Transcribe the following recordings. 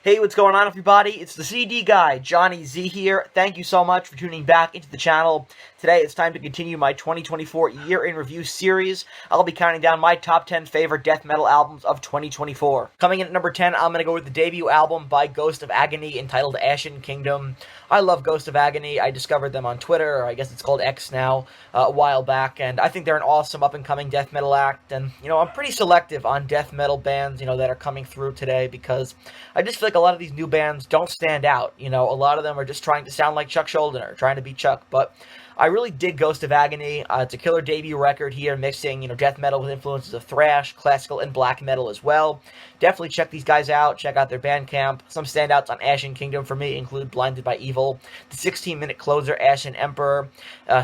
Hey, what's going on, everybody? It's the CD guy, Johnny Z here. Thank you so much for tuning back into the channel. Today, it's time to continue my 2024 Year in Review series. I'll be counting down my top 10 favorite death metal albums of 2024. Coming in at number 10, I'm going to go with the debut album by Ghost of Agony entitled Ashen Kingdom. I love Ghost of Agony. I discovered them on Twitter, or I guess it's called X now, a while back, and I think they're an awesome up-and-coming death metal act. And, I'm pretty selective on death metal bands, that are coming through today, because I just feel like a lot of these new bands don't stand out. A lot of them are just trying to sound like Chuck Schuldiner, trying to be Chuck, but I really dig Ghost of Agony. It's a killer debut record here, mixing, death metal with influences of thrash, classical, and black metal as well. Definitely check these guys out. Check out their Bandcamp. Some standouts on Ashen Kingdom for me include Blinded by Evil, the 16-minute closer Ashen Emperor,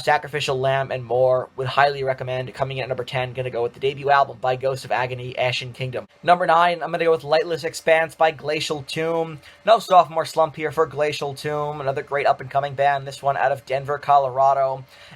Sacrificial Lamb, and more. Would highly recommend. Coming in at number 10, going to go with the debut album by Ghost of Agony, Ashen Kingdom. Number 9, I'm going to go with Lightless Expanse by Glacial Tomb. No sophomore slump here for Glacial Tomb. Another great up-and-coming band. This one out of Denver, Colorado.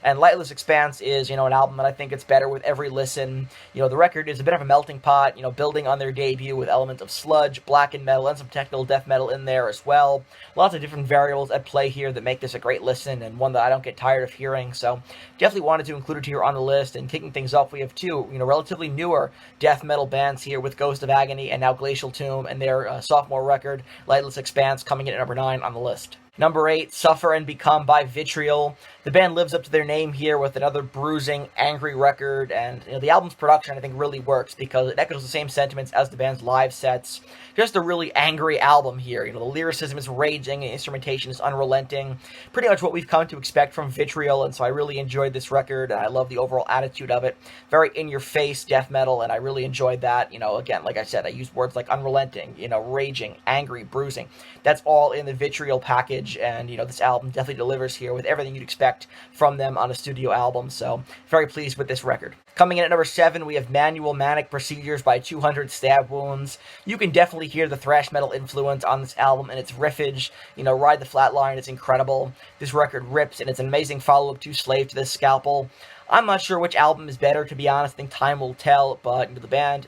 And Lightless Expanse is, an album that I think gets better with every listen. The record is a bit of a melting pot, building on their debut with elements of sludge, blackened metal, and some technical death metal in there as well. Lots of different variables at play here that make this a great listen, and one that I don't get tired of hearing, so definitely wanted to include it here on the list. And kicking things off, we have two, relatively newer death metal bands here with Ghost of Agony and now Glacial Tomb, and their sophomore record, Lightless Expanse, coming in at number 9 on the list. Number 8, Suffer and Become by Vitriol. The band lives up to their name here with another bruising, angry record, and the album's production, I think, really works because it echoes the same sentiments as the band's live sets. Just a really angry album here. The lyricism is raging, and instrumentation is unrelenting. Pretty much what we've come to expect from Vitriol, and so I really enjoyed this record, and I love the overall attitude of it. Very in-your-face death metal, and I really enjoyed that. Again, like I said, I used words like unrelenting, raging, angry, bruising. That's all in the Vitriol package. And, this album definitely delivers here with everything you'd expect from them on a studio album, so very pleased with this record. Coming in at number 7, we have Manual Manic Procedures by 200 Stab Wounds. You can definitely hear the thrash metal influence on this album and its riffage. Ride the Flatline, it's incredible. This record rips, and it's an amazing follow-up to Slave to the Scalpel. I'm not sure which album is better, to be honest. I think time will tell, but the band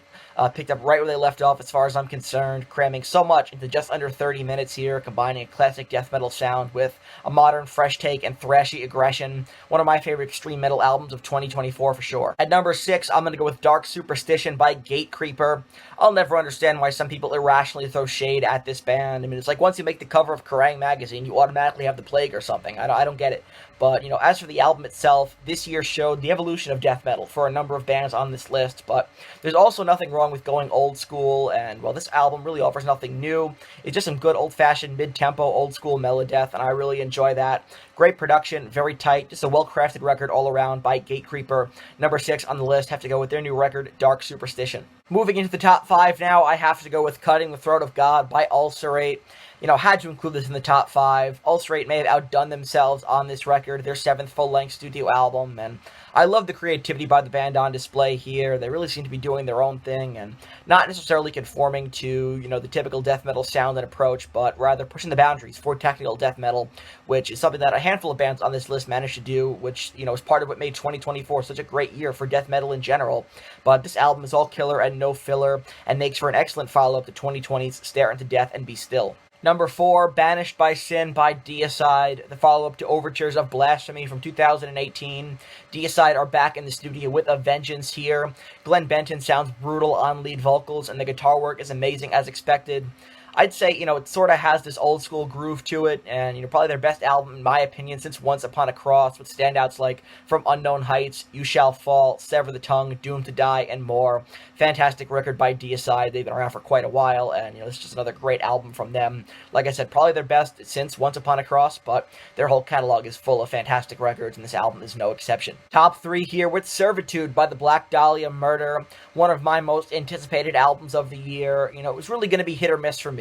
picked up right where they left off as far as I'm concerned, cramming so much into just under 30 minutes here, combining a classic death metal sound with a modern, fresh take and thrashy aggression. One of my favorite extreme metal albums of 2024 for sure. At number 6, I'm going to go with Dark Superstition by Gatecreeper. I'll never understand why some people irrationally throw shade at this band. I mean, it's like once you make the cover of Kerrang! Magazine, you automatically have the plague or something. I don't get it. But, as for the album itself, this year showed the evolution of death metal for a number of bands on this list, but there's also nothing wrong with going old school, and, well, this album really offers nothing new. It's just some good old-fashioned mid-tempo, old-school melodeath, and I really enjoy that. Great production, very tight, just a well-crafted record all around by Gatecreeper. Number 6 on the list, have to go with their new record, Dark Superstition. Moving into the top 5 now, I have to go with Cutting the Throat of God by Ulcerate. Had to include this in the top 5. Ulcerate may have outdone themselves on this record, their 7th full-length studio album, and I love the creativity by the band on display here. They really seem to be doing their own thing, and not necessarily conforming to, the typical death metal sound and approach, but rather pushing the boundaries for technical death metal, which is something that a handful of bands on this list managed to do, which, is part of what made 2024 such a great year for death metal in general. But this album is all killer and no filler, and makes for an excellent follow-up to 2020's Stare Into Death and Be Still. Number 4, Banished by Sin by Deicide, the follow-up to Overtures of Blasphemy from 2018. Deicide are back in the studio with a vengeance here. Glenn Benton sounds brutal on lead vocals, and the guitar work is amazing as expected. I'd say, it sort of has this old school groove to it, and, probably their best album, in my opinion, since Once Upon a Cross, with standouts like From Unknown Heights, You Shall Fall, Sever the Tongue, Doomed to Die, and more. Fantastic record by Deicide. They've been around for quite a while, and, this is just another great album from them. Like I said, probably their best since Once Upon a Cross, but their whole catalog is full of fantastic records, and this album is no exception. Top 3 here with Servitude by the Black Dahlia Murder, one of my most anticipated albums of the year. It was really going to be hit or miss for me.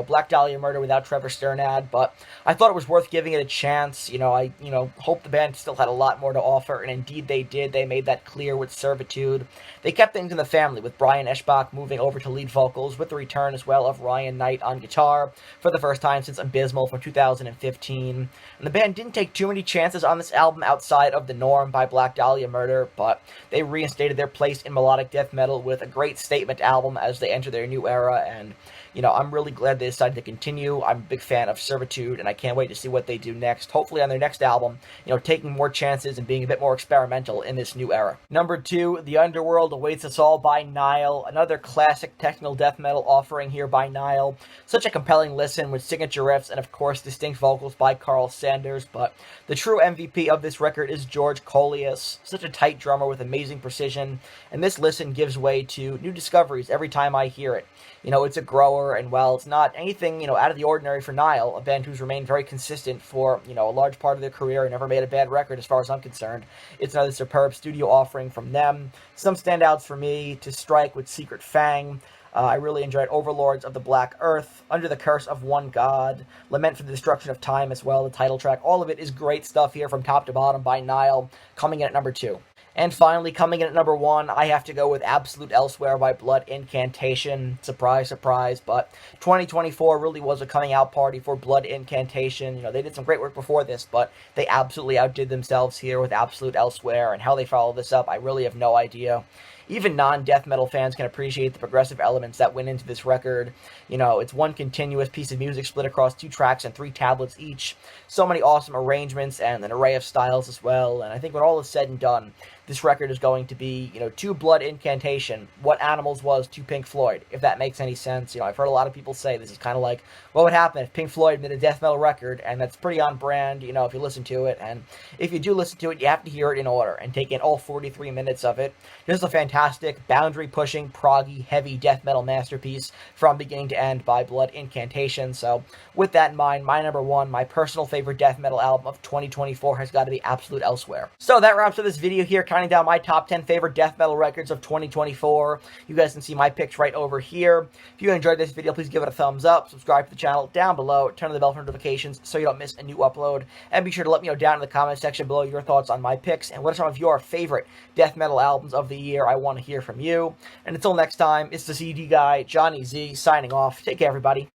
Black Dahlia Murder without Trevor Sternad, but I thought it was worth giving it a chance. I hope the band still had a lot more to offer, and indeed they did. They made that clear with Servitude. They kept things in the family, with Brian Eschbach moving over to lead vocals, with the return as well of Ryan Knight on guitar for the first time since Abysmal from 2015. And the band didn't take too many chances on this album outside of The Norm by Black Dahlia Murder, but they reinstated their place in melodic death metal with a great statement album as they enter their new era, and I'm really glad they decided to continue. I'm a big fan of Servitude, and I can't wait to see what they do next. Hopefully on their next album, taking more chances and being a bit more experimental in this new era. Number 2, The Underworld Awaits Us All by Nile. Another classic technical death metal offering here by Nile. Such a compelling listen with signature riffs and, of course, distinct vocals by Carl Sanders. But the true MVP of this record is George Colias. Such a tight drummer with amazing precision. And this listen gives way to new discoveries every time I hear it. It's a grower, and while it's not anything, out of the ordinary for Nile, a band who's remained very consistent for, a large part of their career and never made a bad record as far as I'm concerned, it's another superb studio offering from them. Some standouts for me: To Strike with Secret Fang. I really enjoyed Overlords of the Black Earth, Under the Curse of One God, Lament for the Destruction of Time as well, the title track. All of it is great stuff here from top to bottom by Nile, coming in at number 2. And finally, coming in at number 1, I have to go with Absolute Elsewhere by Blood Incantation. Surprise, surprise, but 2024 really was a coming out party for Blood Incantation. They did some great work before this, but they absolutely outdid themselves here with Absolute Elsewhere, and how they follow this up, I really have no idea. Even non-death metal fans can appreciate the progressive elements that went into this record. It's one continuous piece of music split across 2 tracks and 3 tablets each. So many awesome arrangements and an array of styles as well. And I think when all is said and done, this record is going to be, to Blood Incantation what Animals was to Pink Floyd, if that makes any sense. I've heard a lot of people say this is kind of like what would happen if Pink Floyd made a death metal record, and that's pretty on brand, if you listen to it. And if you do listen to it, you have to hear it in order and take in all 43 minutes of it. This is a fantastic, boundary-pushing, proggy, heavy death metal masterpiece from beginning to end by Blood Incantation. So with that in mind, my number 1, my personal favorite death metal album of 2024 has got to be Absolute Elsewhere. So that wraps up this video here, counting down my top 10 favorite death metal records of 2024. You guys can see my picks right over here. If you enjoyed this video, please give it a thumbs up, subscribe to the channel down below, turn on the bell for notifications so you don't miss a new upload, and be sure to let me know down in the comment section below your thoughts on my picks and what are some of your favorite death metal albums of the year. I want to hear from you. And until next time, it's the CD guy, Johnny Z, signing off. Take care, everybody.